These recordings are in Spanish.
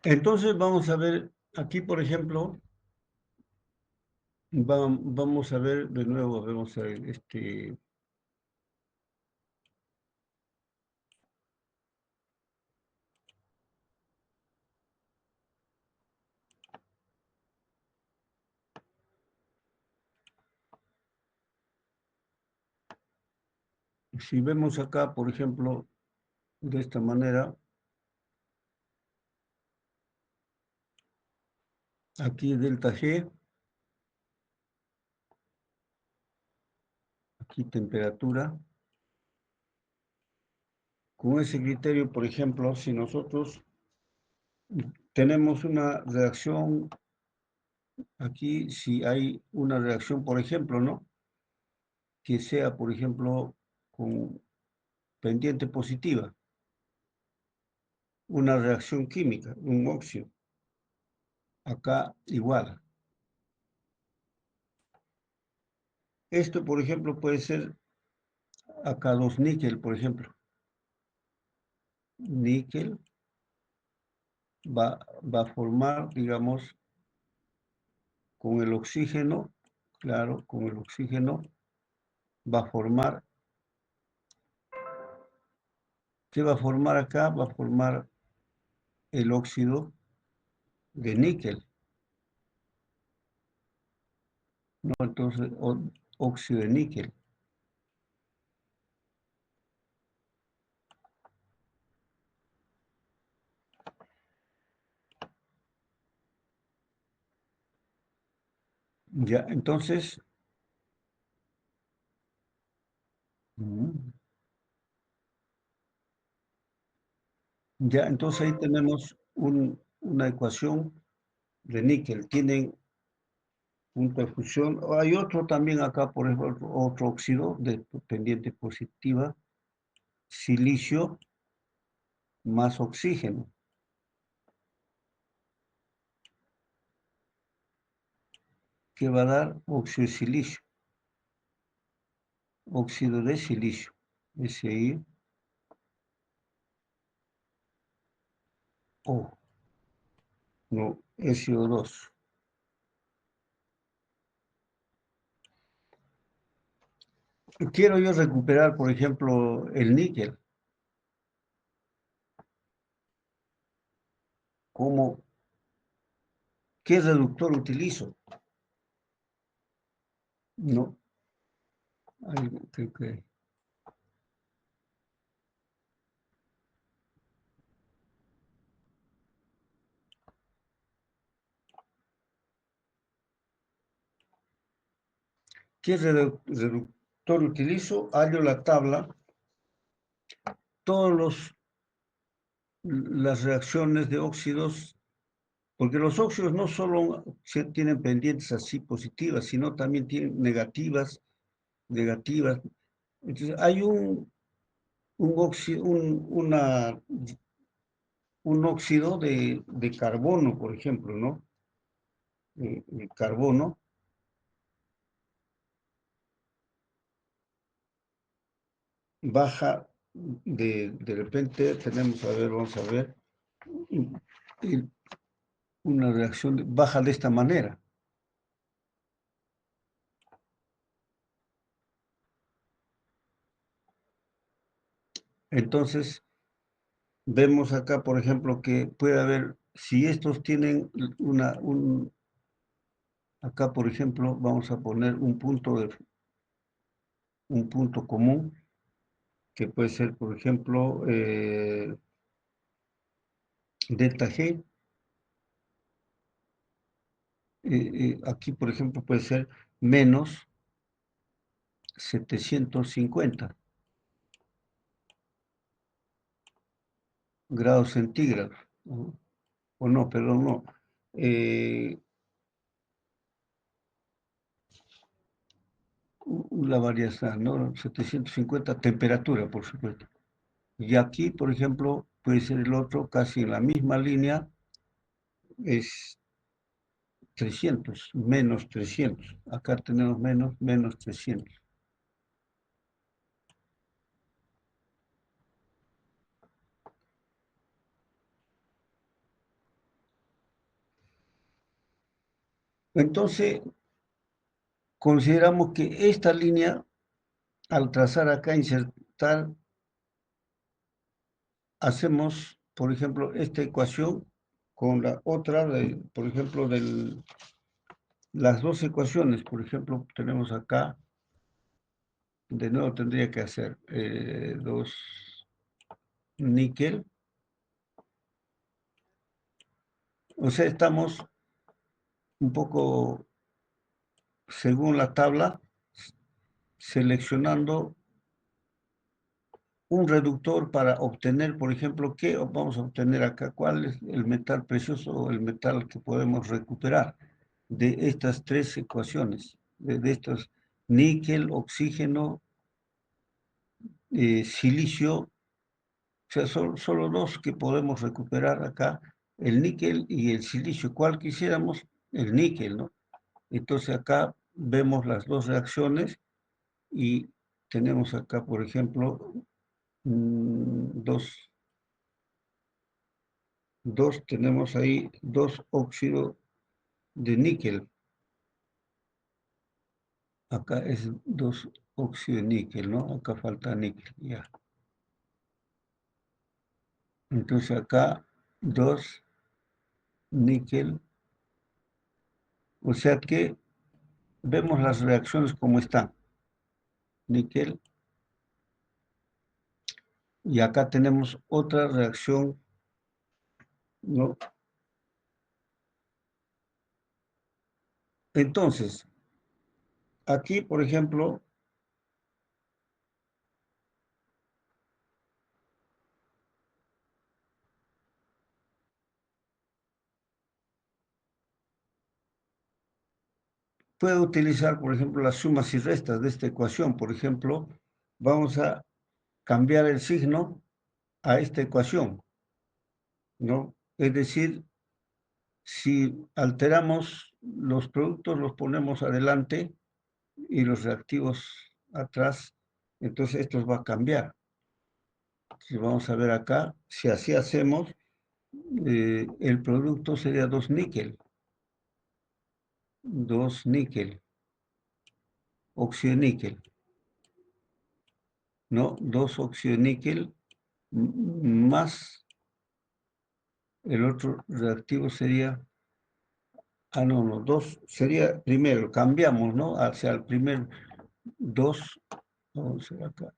Entonces vamos a ver, aquí por ejemplo, vamos a ver de nuevo, vamos a ver, si vemos acá, por ejemplo, de esta manera, aquí delta G, aquí temperatura. Con ese criterio, por ejemplo, si nosotros tenemos una reacción, aquí si hay una reacción, por ejemplo, ¿no? Que sea, por ejemplo, con pendiente positiva, una reacción química, un óxido, acá igual. Esto, por ejemplo, puede ser acá 2 níquel, por ejemplo. Níquel va a formar, digamos, con el oxígeno, claro, con el oxígeno va a formar, ¿qué va a formar acá? Va a formar el óxido de níquel, ¿no? Entonces, óxido de níquel. Ya, entonces, ya, entonces ahí tenemos una ecuación de níquel. Tienen punto de fusión. Hay otro también acá, por ejemplo, otro óxido de pendiente positiva, silicio más oxígeno, que va a dar óxido de silicio, óxido de silicio, SiO, no, SO2. Quiero yo recuperar, por ejemplo, el níquel. ¿Cómo, qué reductor utilizo? No, creo que... ¿Qué reductor utilizo? Hallo la tabla, todas las reacciones de óxidos, porque los óxidos no solo tienen pendientes así positivas, sino también tienen negativas, negativas. Entonces, hay un óxido, un óxido de carbono, por ejemplo, ¿no? El carbono baja de repente, tenemos, a ver, vamos a ver, una reacción baja de esta manera. Entonces, vemos acá, por ejemplo, que puede haber, si estos tienen acá, por ejemplo, vamos a poner un punto común, que puede ser, por ejemplo, delta G. Aquí, por ejemplo, puede ser menos 750 grados centígrados, ¿no? O no, perdón, no. La variación, ¿no? 750 temperatura, por supuesto. Y aquí, por ejemplo, puede ser el otro, casi en la misma línea, es 300, menos 300. Acá tenemos menos 300. Entonces, consideramos que esta línea, al trazar acá, insertar, hacemos, por ejemplo, esta ecuación con la otra, por ejemplo, las dos ecuaciones. Por ejemplo, tenemos acá, de nuevo tendría que hacer 2 níquel. O sea, estamos un poco, según la tabla, seleccionando un reductor para obtener, por ejemplo, ¿qué vamos a obtener acá? ¿Cuál es el metal precioso o el metal que podemos recuperar de estas tres ecuaciones? De estos níquel, oxígeno, silicio. O sea, son solo dos que podemos recuperar acá, el níquel y el silicio. ¿Cuál quisiéramos? El níquel, ¿no? Entonces acá vemos las dos reacciones y tenemos acá, por ejemplo, tenemos ahí dos óxidos de níquel. Acá es dos óxidos de níquel, ¿no? Acá falta níquel, ya. Entonces acá dos níquel. O sea que vemos las reacciones como están. Níquel. Y acá tenemos otra reacción, ¿no? Entonces, aquí, por ejemplo, puedo utilizar, por ejemplo, las sumas y restas de esta ecuación. Por ejemplo, vamos a cambiar el signo a esta ecuación, ¿no? Es decir, si alteramos los productos, los ponemos adelante y los reactivos atrás, entonces esto va a cambiar. Si vamos a ver acá, si así hacemos, el producto sería 2 níquel, 2 níquel, óxido de níquel, ¿no? 2 óxido de níquel más el otro reactivo sería, no, 2 sería primero, cambiamos, ¿no? Hacia el primer 2, vamos a ver acá,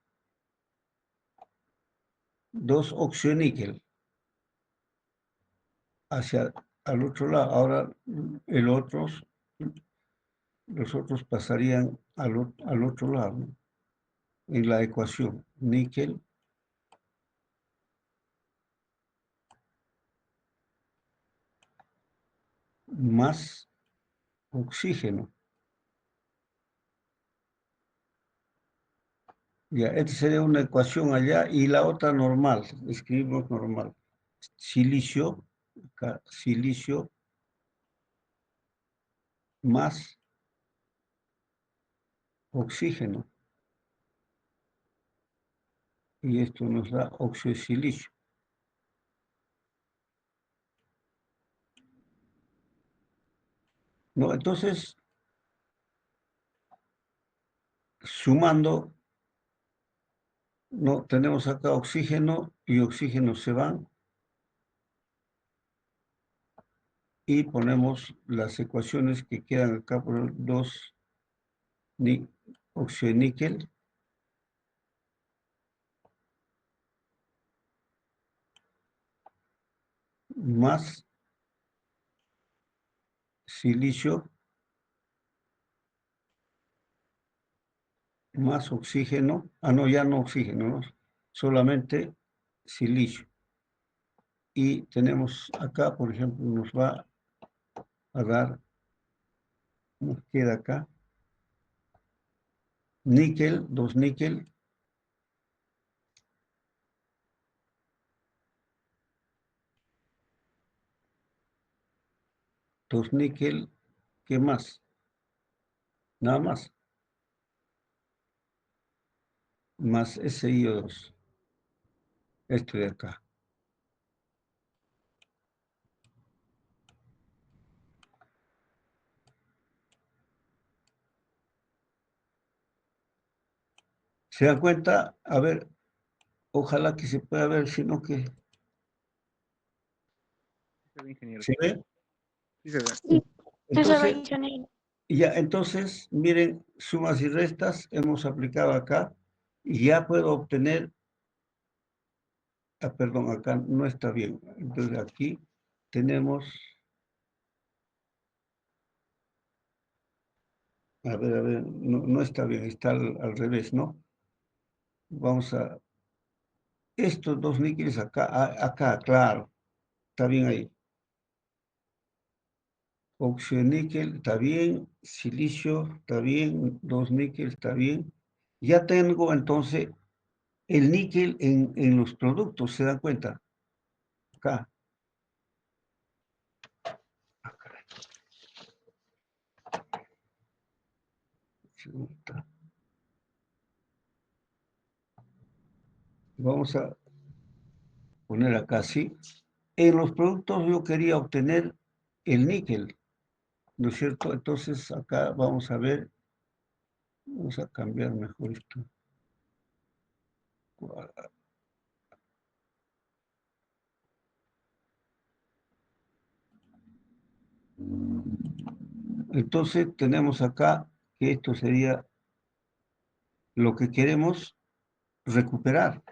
2 óxido de níquel hacia al otro lado. Ahora los otros pasarían al otro lado, ¿no? En la ecuación, níquel más oxígeno. Ya, esta sería una ecuación allá y la otra normal, escribimos normal. Silicio, acá, silicio más oxígeno. Y esto nos da óxido de silicio. ¿No? Entonces, sumando, no, tenemos acá oxígeno y oxígeno se van y ponemos las ecuaciones que quedan acá por 2 óxido de níquel más silicio más oxígeno, no, ya no oxígeno, ¿no? Solamente silicio. Y tenemos acá, por ejemplo, nos va a dar, nos queda acá, níquel, 2 níquel, 2 níquel, ¿qué más? Nada más, más SiO2, esto de acá. ¿Se dan cuenta? A ver, ojalá que se pueda ver, sino que... Ingeniero. ¿Se ve? Sí se ve. Sí, sí se ve, Entonces, ingeniero. ya, entonces, miren, sumas y restas hemos aplicado acá y ya puedo obtener, perdón, acá no está bien. Entonces aquí tenemos, a ver, no está bien, está al revés, ¿no? Vamos a, estos dos níqueles acá, acá, claro, está bien ahí. Óxido de níquel, está bien, silicio, está bien, dos níquel, está bien. Ya tengo entonces el níquel en los productos, ¿se dan cuenta? Acá. Vamos a poner acá, sí. En los productos yo quería obtener el níquel, ¿no es cierto? Entonces acá vamos a ver, vamos a cambiar mejor esto. Entonces tenemos acá que esto sería lo que queremos recuperar.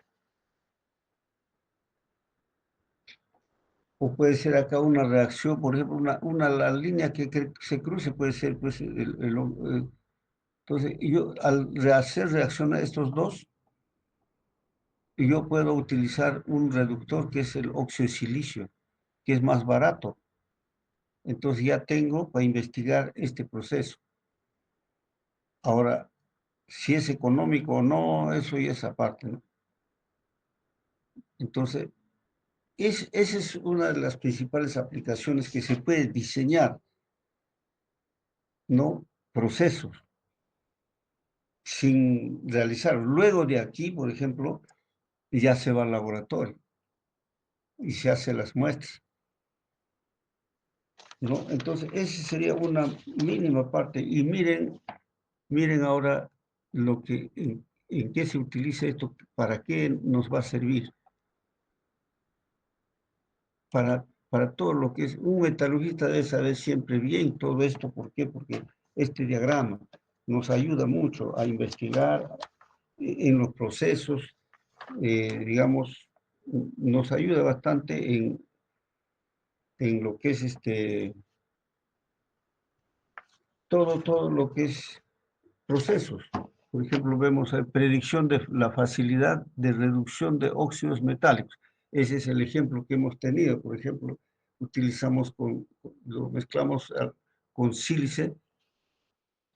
O puede ser acá una reacción, por ejemplo, la línea que se cruce puede ser, pues, entonces, yo al hacer reacción a estos dos, yo puedo utilizar un reductor que es el óxido de silicio, que es más barato. Entonces ya tengo para investigar este proceso. Ahora, si es económico o no, eso ya es aparte, ¿no? Entonces, esa es una de las principales aplicaciones que se puede diseñar, ¿no? Procesos sin realizar. Luego de aquí, por ejemplo, ya se va al laboratorio y se hace las muestras, ¿no? Entonces, esa sería una mínima parte. Y miren ahora en qué se utiliza esto, para qué nos va a servir. Para todo lo que es un metalurgista debe saber siempre bien todo esto. ¿Por qué? Porque este diagrama nos ayuda mucho a investigar en los procesos, digamos, nos ayuda bastante en lo que es todo lo que es procesos. Por ejemplo, vemos predicción de la facilidad de reducción de óxidos metálicos. Ese es el ejemplo que hemos tenido. Por ejemplo, utilizamos lo mezclamos con sílice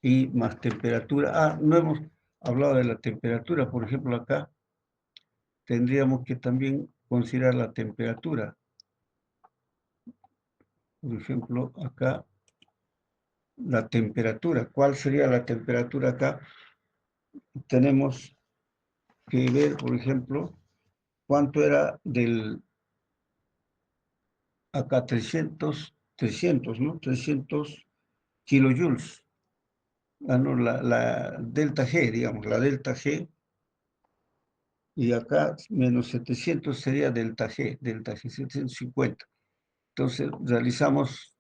y más temperatura. No hemos hablado de la temperatura. Por ejemplo, acá tendríamos que también considerar la temperatura. Por ejemplo, acá la temperatura. ¿Cuál sería la temperatura acá? Tenemos que ver, por ejemplo, cuánto era acá 300, ¿no? 300 kilojoules. No, la delta G, digamos, la delta G, y acá menos 700 sería delta G 750. Entonces realizamos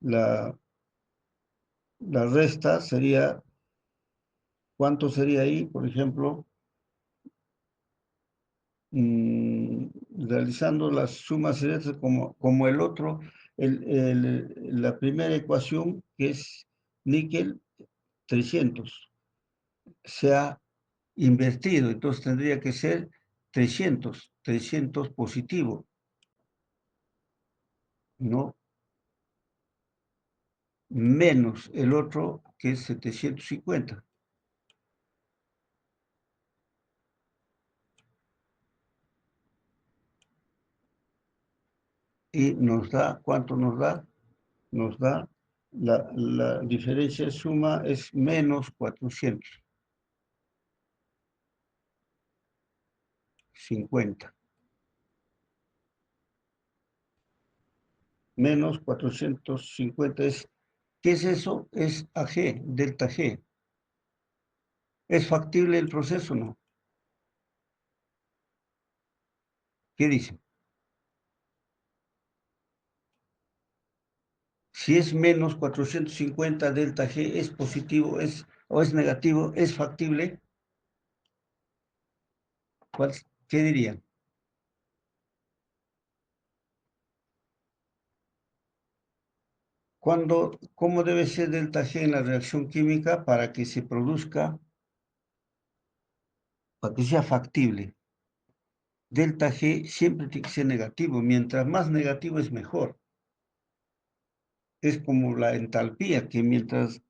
la resta, sería, ¿cuánto sería ahí? Por ejemplo, realizando las sumas y restas como el otro, la primera ecuación, que es níquel 300, se ha invertido, entonces tendría que ser 300 positivo, ¿no? Menos el otro, que es 750. Y nos da, ¿cuánto nos da? Nos da, la diferencia de suma es menos 450. Menos 450 es, ¿qué es eso? Es AG, delta G. ¿Es factible el proceso o no? ¿Qué dice? Si es menos 450 delta G, ¿es positivo o es negativo? ¿Es factible? ¿Qué dirían? ¿Cómo debe ser delta G en la reacción química para que se produzca, para que sea factible? Delta G siempre tiene que ser negativo. Mientras más negativo es mejor. Es como la entalpía, que mientras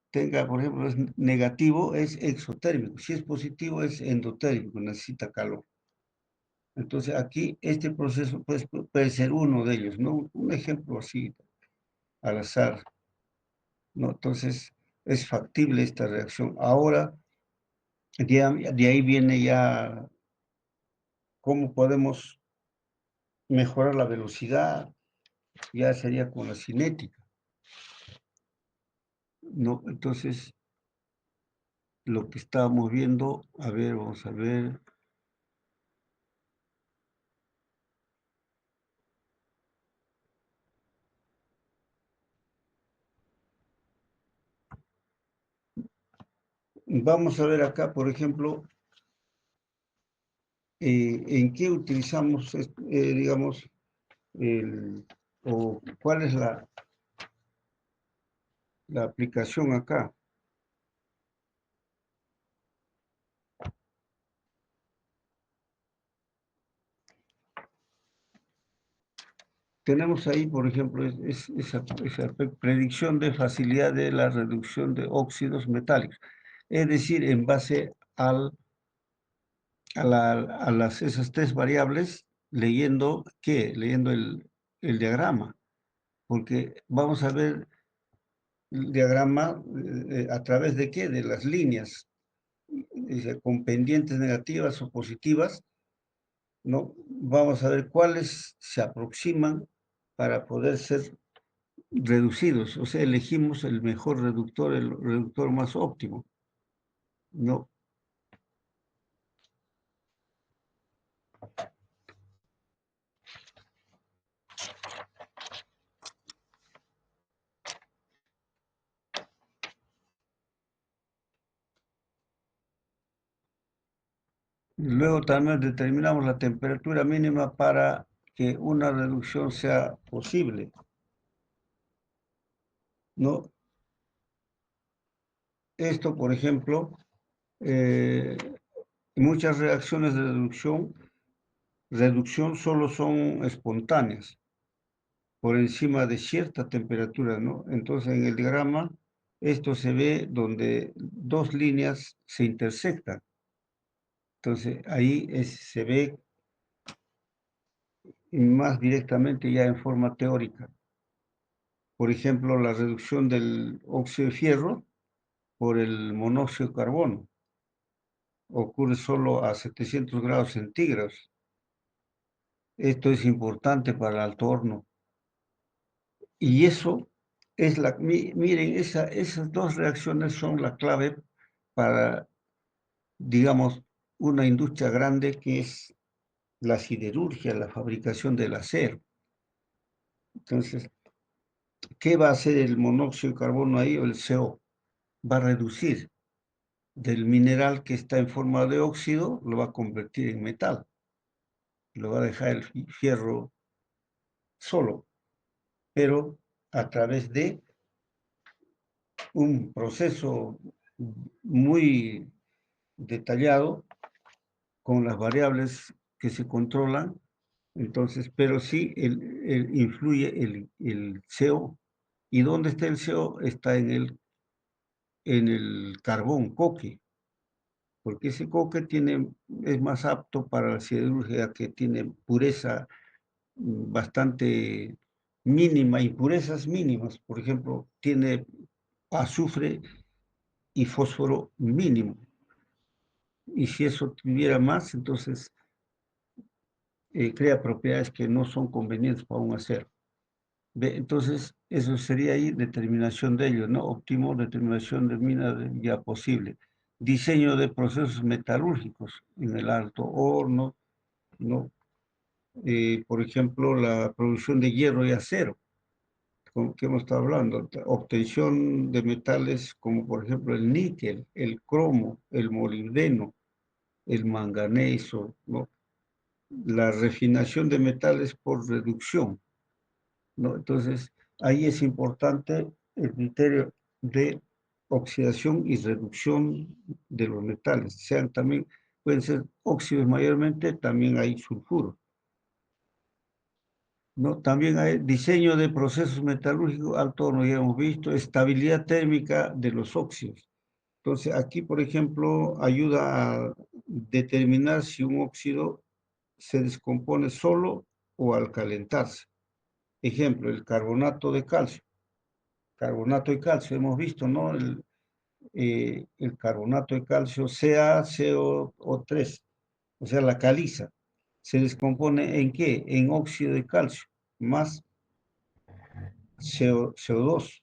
tenga, por ejemplo, es negativo, es exotérmico. Si es positivo, es endotérmico, necesita calor. Entonces, aquí este proceso pues, puede ser uno de ellos, ¿no? Un ejemplo así, al azar, ¿no? Entonces, es factible esta reacción. Ahora, de ahí viene ya cómo podemos mejorar la velocidad, ya sería con la cinética, ¿no? Entonces, lo que estábamos viendo, a ver, vamos a ver. Vamos a ver acá, por ejemplo, en qué utilizamos, digamos, o cuál es la aplicación acá. Tenemos ahí, por ejemplo, esa predicción de facilidad de la reducción de óxidos metálicos. Es decir, en base a esas tres variables, leyendo ¿qué? Leyendo el diagrama, porque vamos a ver el diagrama a través de ¿qué? De las líneas, con pendientes negativas o positivas, ¿no? Vamos a ver cuáles se aproximan para poder ser reducidos, o sea, elegimos el mejor reductor, el reductor más óptimo, ¿no? Luego también determinamos la temperatura mínima para que una reducción sea posible, ¿no? Esto, por ejemplo, muchas reacciones de reducción solo son espontáneas, por encima de cierta temperatura, ¿no? Entonces, en el diagrama, esto se ve donde dos líneas se intersectan. Entonces, ahí se ve más directamente ya en forma teórica. Por ejemplo, la reducción del óxido de fierro por el monóxido de carbono ocurre solo a 700 grados centígrados. Esto es importante para el alto horno. Y eso es miren, esas dos reacciones son la clave para, digamos, una industria grande que es la siderurgia, la fabricación del acero. Entonces, ¿qué va a hacer el monóxido de carbono ahí o el CO? Va a reducir del mineral que está en forma de óxido, lo va a convertir en metal. Lo va a dejar el fierro solo, pero a través de un proceso muy detallado con las variables que se controlan. Entonces, pero sí influye el CO. ¿Y dónde está el CO? Está en el carbón, coque, porque ese coque es más apto para la siderurgia, que tiene pureza bastante mínima, impurezas mínimas. Por ejemplo, tiene azufre y fósforo mínimo. Y si eso tuviera más, entonces crea propiedades que no son convenientes para un acero. Entonces, eso sería ahí determinación de ello, ¿no? Óptimo, determinación de mina ya posible. diseño de procesos metalúrgicos en el alto horno, ¿no? Por ejemplo, la producción de hierro y acero, con que hemos estado hablando, obtención de metales como por ejemplo el níquel, el cromo, el molibdeno, el manganeso, ¿no? La refinación de metales por reducción, ¿no? Entonces, ahí es importante el criterio de oxidación y reducción de los metales. Sean también, pueden ser óxidos mayormente, también hay sulfuro, ¿no? También hay diseño de procesos metalúrgicos, alto horno, ya hemos visto, estabilidad térmica de los óxidos. Entonces, aquí, por ejemplo, ayuda a determinar si un óxido se descompone solo o al calentarse. Ejemplo, el carbonato de calcio. Carbonato de calcio, hemos visto, ¿no? El carbonato de calcio CaCO3, o sea, la caliza. ¿Se descompone en qué? En óxido de calcio, más CO2.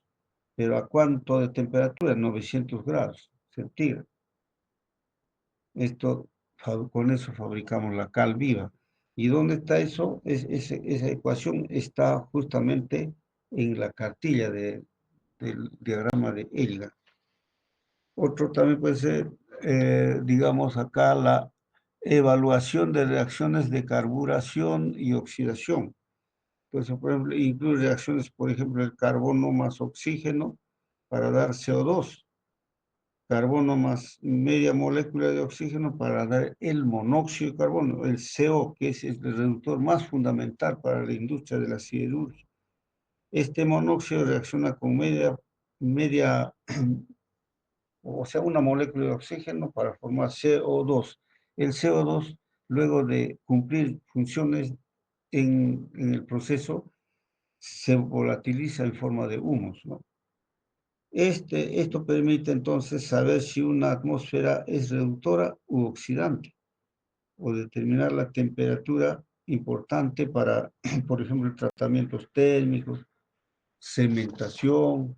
¿Pero a cuánto de temperatura? 900 grados centígrados. Esto, con eso fabricamos la cal viva. ¿Y dónde está eso? Esa ecuación está justamente en la cartilla del diagrama de Elgar. Otro también puede ser, digamos acá, la evaluación de reacciones de carburación y oxidación. Entonces, por ejemplo, incluye reacciones, por ejemplo, el carbono más oxígeno para dar CO2, carbono más media molécula de oxígeno para dar el monóxido de carbono, el CO, que es el reductor más fundamental para la industria de la siderurgia. Este monóxido reacciona con media, o sea, una molécula de oxígeno para formar CO2. El CO2, luego de cumplir funciones en el proceso, se volatiliza en forma de humos, ¿no? Esto permite entonces saber si una atmósfera es reductora u oxidante, o determinar la temperatura importante para, por ejemplo, tratamientos térmicos, cementación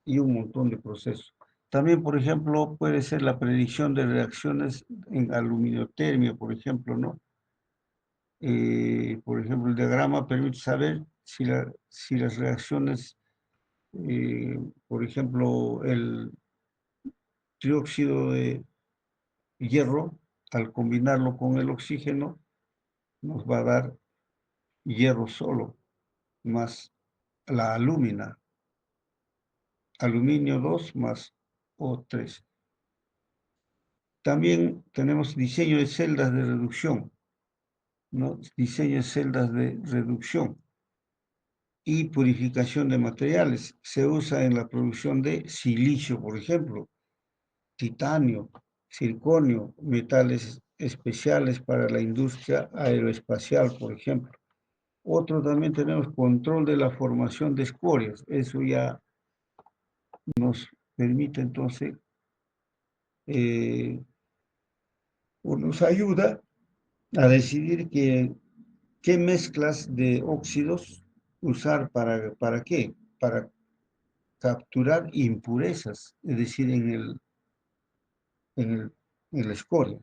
y un montón de procesos. También, por ejemplo, puede ser la predicción de reacciones en aluminiotermia, por ejemplo, ¿no? Por ejemplo, el diagrama permite saber si las reacciones, por ejemplo, el trióxido de hierro, al combinarlo con el oxígeno, nos va a dar hierro solo, más la alúmina, aluminio 2 más O3. También tenemos diseño de celdas de reducción, ¿no? Diseño de celdas de reducción y purificación de materiales. Se usa en la producción de silicio, por ejemplo, titanio, circonio, metales especiales para la industria aeroespacial, por ejemplo. Otro también tenemos control de la formación de escorias. Eso ya nos permite entonces, o nos ayuda a decidir qué mezclas de óxidos usar para qué, para capturar impurezas, es decir, en, el, en la escoria.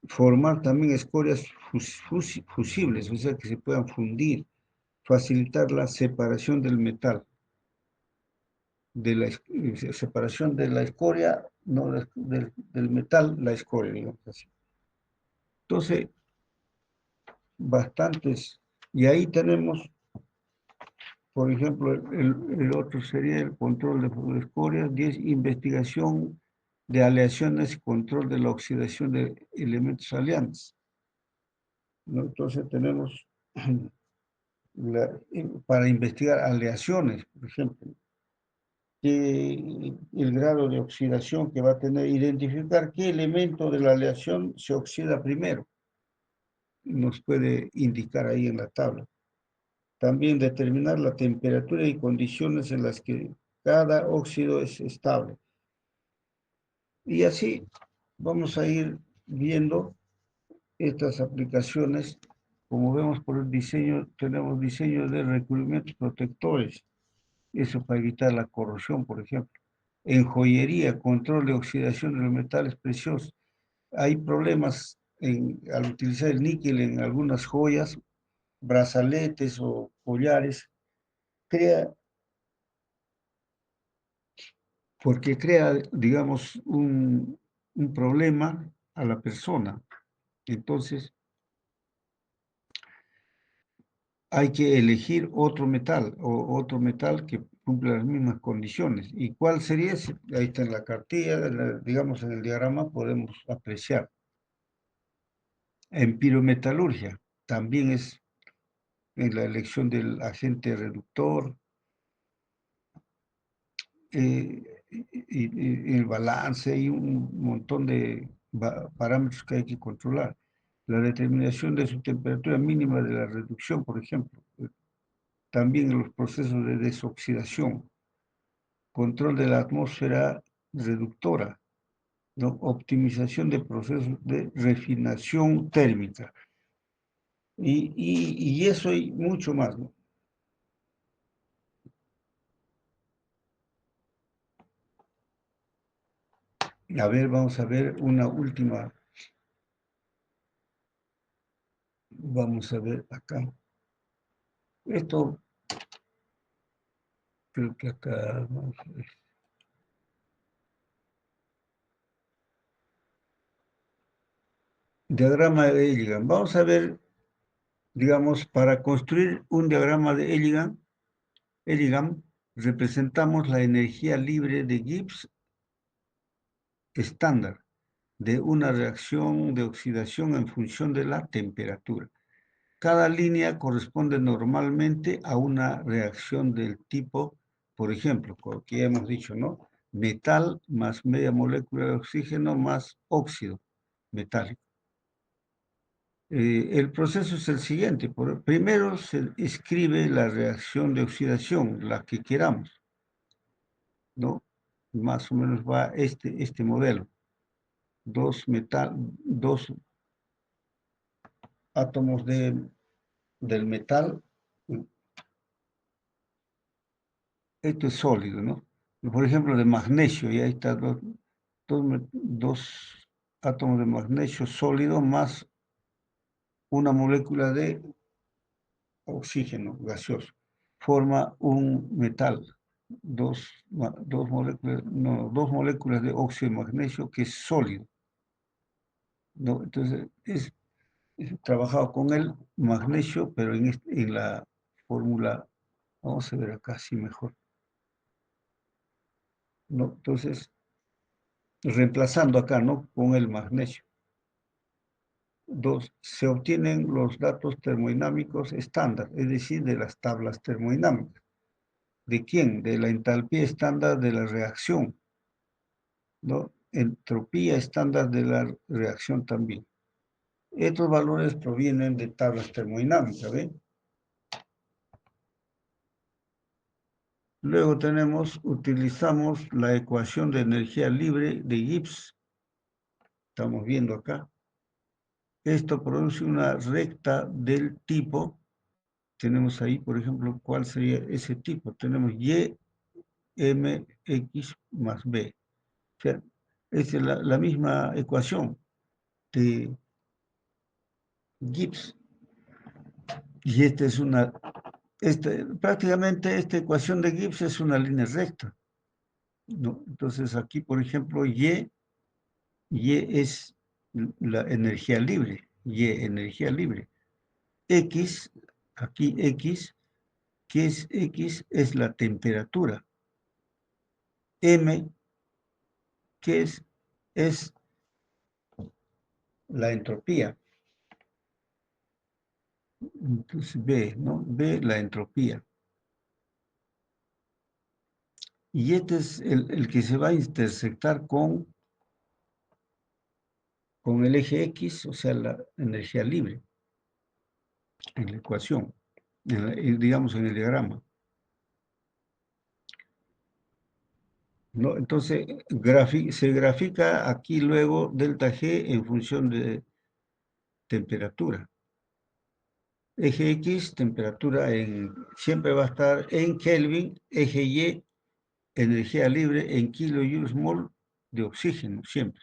Formar también escorias fusibles, o sea, que se puedan fundir, facilitar la separación del metal, de la separación de la escoria, no del metal, la escoria, digamos así. Entonces, bastantes, y ahí tenemos, por ejemplo, el otro sería el control de escorias, 10, investigación de aleaciones y control de la oxidación de elementos aleantes, ¿no? Entonces tenemos para investigar aleaciones, por ejemplo, el grado de oxidación que va a tener, identificar qué elemento de la aleación se oxida primero, nos puede indicar ahí en la tabla. También determinar la temperatura y condiciones en las que cada óxido es estable. Y así vamos a ir viendo estas aplicaciones. Como vemos por el diseño, tenemos diseño de recubrimientos protectores. Eso para evitar la corrosión, por ejemplo. En joyería, control de oxidación de los metales preciosos. Hay problemas al utilizar el níquel en algunas joyas, brazaletes o collares, porque crea, digamos, un problema a la persona. Entonces, hay que elegir otro metal o otro metal que cumpla las mismas condiciones. ¿Y cuál sería ese? Ahí está en la cartilla, digamos, en el diagrama podemos apreciar. En pirometalurgia también es en la elección del agente reductor, y el balance y un montón de parámetros que hay que controlar. La determinación de su temperatura mínima de la reducción, por ejemplo. También en los procesos de desoxidación. Control de la atmósfera reductora. ¿No? Optimización de procesos de refinación térmica. Y eso y mucho más, ¿no? A ver, vamos a ver una última. Vamos a ver acá. Esto, creo que acá, vamos a ver. Diagrama de Eilinghan. Vamos a ver, digamos, para construir un diagrama de Eilinghan, representamos la energía libre de Gibbs estándar de una reacción de oxidación en función de la temperatura. Cada línea corresponde normalmente a una reacción del tipo, por ejemplo, como que ya hemos dicho, ¿no? Metal más media molécula de oxígeno más óxido metálico. El proceso es el siguiente. Primero se escribe la reacción de oxidación, la que queramos, ¿no? Más o menos va este modelo. Dos átomos del metal. Esto es sólido, ¿no? Por ejemplo, de magnesio, y ahí está dos átomos de magnesio sólido más una molécula de oxígeno gaseoso. Forma un metal, dos moléculas de óxido de magnesio que es sólido, ¿no? Entonces, es trabajado con el magnesio, pero en la fórmula, vamos a ver acá, sí mejor, ¿no? Entonces, reemplazando acá, ¿no? Con el magnesio. Dos, se obtienen los datos termodinámicos estándar, es decir, de las tablas termodinámicas. ¿De quién? De la entalpía estándar de la reacción, ¿no? Entropía estándar de la reacción también. Estos valores provienen de tablas termodinámicas, ¿ven? Luego utilizamos la ecuación de energía libre de Gibbs. Estamos viendo acá. Esto produce una recta del tipo. Tenemos ahí, por ejemplo, ¿cuál sería ese tipo? Tenemos Y, M, X más B. O sea, es la misma ecuación de Gibbs. Y prácticamente esta ecuación de Gibbs es una línea recta, ¿no? Entonces aquí, por ejemplo, Y es la energía libre, Y energía libre. X, aquí X, ¿qué es X? Es la temperatura. M, ¿qué es? Es la entropía. Entonces B, ¿no? B, la entropía. Y este es el que se va a intersectar con el eje X, o sea, la energía libre, en la ecuación, digamos en el diagrama, ¿no? Entonces, se grafica aquí luego delta G en función de temperatura. Eje X, temperatura siempre va a estar en Kelvin, eje Y, energía libre en kilojoules-mol de oxígeno, siempre.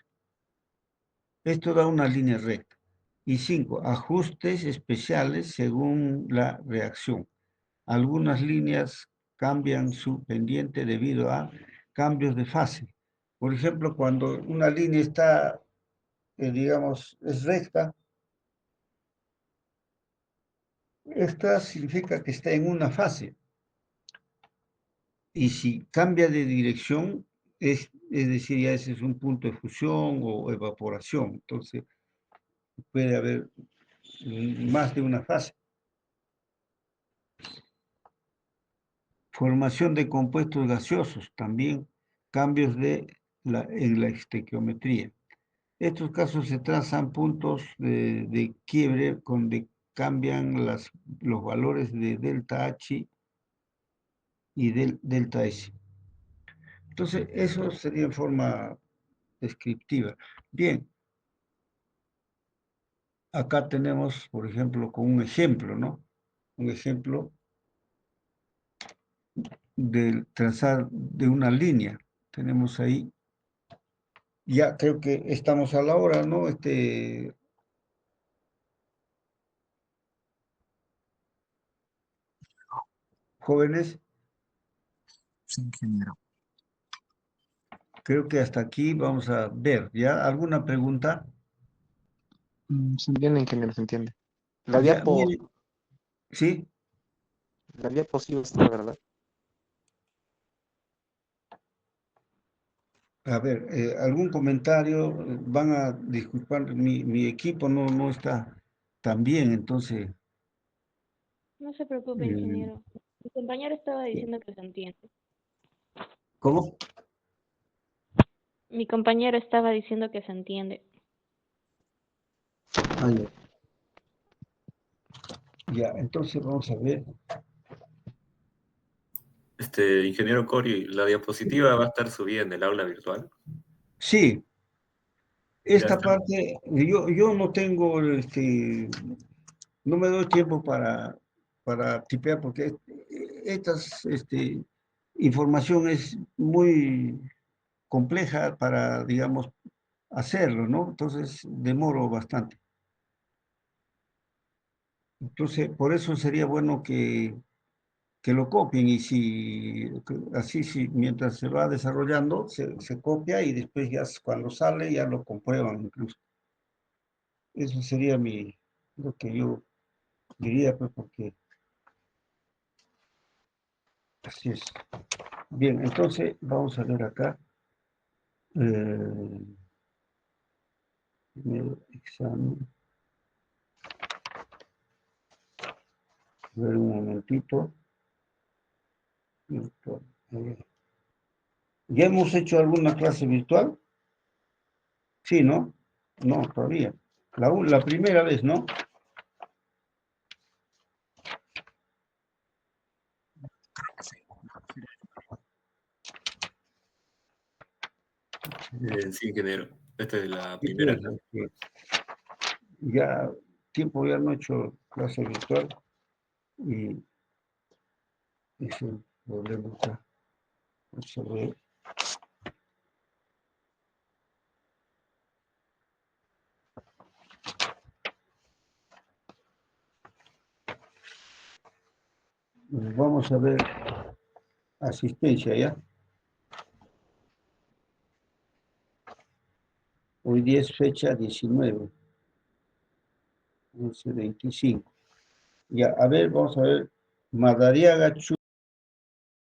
Esto da una línea recta. Y 5, ajustes especiales según la reacción. Algunas líneas cambian su pendiente debido a cambios de fase. Por ejemplo, cuando una línea está, digamos, es recta, esta significa que está en una fase. Y si cambia de dirección, es decir, ya ese es un punto de fusión o evaporación. Entonces, puede haber más de una fase. Formación de compuestos gaseosos, también cambios en la estequiometría. Estos casos se trazan puntos de quiebre donde cambian los valores de delta H y del delta S. Entonces, eso sería en forma descriptiva. Bien, acá tenemos, por ejemplo, con un ejemplo, ¿no? Un ejemplo del trazar de una línea. Tenemos ahí, ya creo que estamos a la hora, ¿no? Jóvenes, Sí, ingeniero. creo que hasta aquí vamos a ver, ¿ya? ¿Alguna pregunta? Se entiende, ingeniero, se entiende. La Ya, diapo, mire, ¿sí? la diapositiva está, ¿verdad? A ver, ¿algún comentario? Van a disculpar, mi equipo no está tan bien, entonces, No se preocupe, eh, ingeniero. Mi compañero estaba diciendo que se entiende. ¿cómo? Mi compañero estaba diciendo que se entiende. Ah, ya. Ya, entonces vamos a ver. Ingeniero Cori, ¿la diapositiva va a estar subida en el aula virtual? Sí, Ya esta está. parte, yo no tengo, no me doy tiempo para tipear porque estas, información es muy compleja para, digamos, hacerlo, ¿no? Entonces demoro bastante. Entonces, por eso sería bueno que lo copien y así, mientras se va desarrollando, se copia y después ya cuando sale ya lo comprueban incluso. Eso sería lo que yo diría, pues, porque así es. Bien, entonces vamos a ver acá. Eh, primer examen. A ver un momentito. Virtual. ¿Ya hemos hecho alguna clase virtual? Sí, ¿no? No, todavía. La primera vez, ¿no? Sí, ingeniero. Esta es la Sí, primera pues, clase. ya tiempo ya no he hecho clase virtual y es el problema acá. Vamos a ver. Vamos a ver asistencia, ¿ya? Hoy día es fecha 19, 11:25. Ya, a ver, vamos a ver. Madariaga